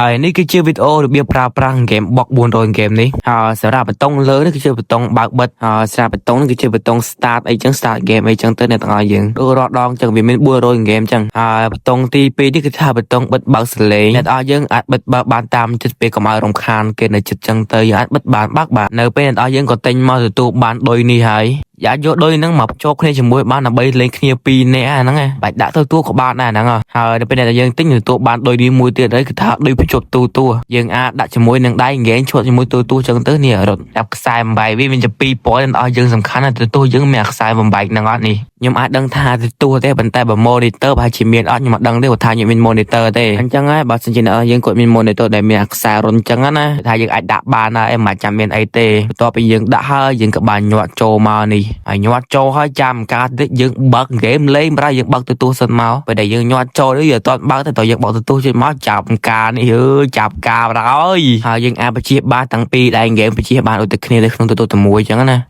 ហើយនេះគឺជាវីដេអូរបៀបប្រើប្រាស់ហ្គេមបុក400ហ្គេមនេះហើយសម្រាប់បតុងលើនេះគឺជាបតុងបើកបិទហើយសម្រាប់បតុងនេះគឺជាបតុង start អីចឹង start game អីចឹងទៅអ្នកទាំងអស់យើងដូចរាល់ដងចឹងវាមាន400ហ្គេមចឹងហើយបតុងទី2នេះគឺថាបតុងបិទបើកសលេងអ្នកទាំងអស់យើងអាចបិទបើកបានតាមចិត្តពេលកុំឲ្យរំខានគេនៅចិត្តចឹងទៅយើងអាចបិទបានបើកបាននៅពេលអ្នកទាំងអស់យើងក៏ទិញមកទទួលបានដូចនេះហើយយ៉ាយកដូចហ្នឹងមកភ្ជាប់គ្នាជាមួយបានដើម្បីលេងគ្នា2នាក់ហ្នឹងបាច់ដាក់ទៅទួក៏បានដែរហ្នឹងហើយដល់ពេលដែលយើងទិញទទួលបានដូចនេះមួយទៀតហើយគឺថាដូចភ្ជាប់ទួយើងអាចដាក់ជាមួយនឹងដៃហ្គេមឈួតជាមួយទួចឹងទៅនេះរត់ដាក់ខ្សែបំបែកវាមានតែ2ប៉ុនដល់យើងសំខាន់ណាស់ទួយើងមានខ្សែបំបែកហ្នឹងអត់នេះខ្ញុំអាចដឹងថាទួទេប៉ុន្តែបើ monitor ប្រហែលជាមានអត់ខ្ញុំអត់ដឹងទេថាខ្ញុំមាន monitor ទេអញ្ចឹងហើយបើសិនជាយើងគាត់មាន monitor ដែលមានខ្សែរុនអញ្ចឹងណាថាយើងអាចដាក់បានហើយមិនចាំមានអីទេបន្ទាប់ពីយើងដាក់ហើយយើងក៏បានញាត់ចូលមកនេះហើយញាត់ចូលហើយចាំការតិចយើងបើកហ្គេមលេងប្រហែលយើងបើកទទួលសិនមកពេលដែលយើងញាត់ចូលនេះយើងអត់បើកទេតើយើងបើកទទួលជិះមកចាប់ការនេះចាប់ការបណ្ដោយហើយយើងអាចបញ្ជាបានតាំងពីដៃហ្គេមបញ្ជាបានដូចតែគ្នានៅក្នុងទទួលតែមួយអញ្ចឹងណា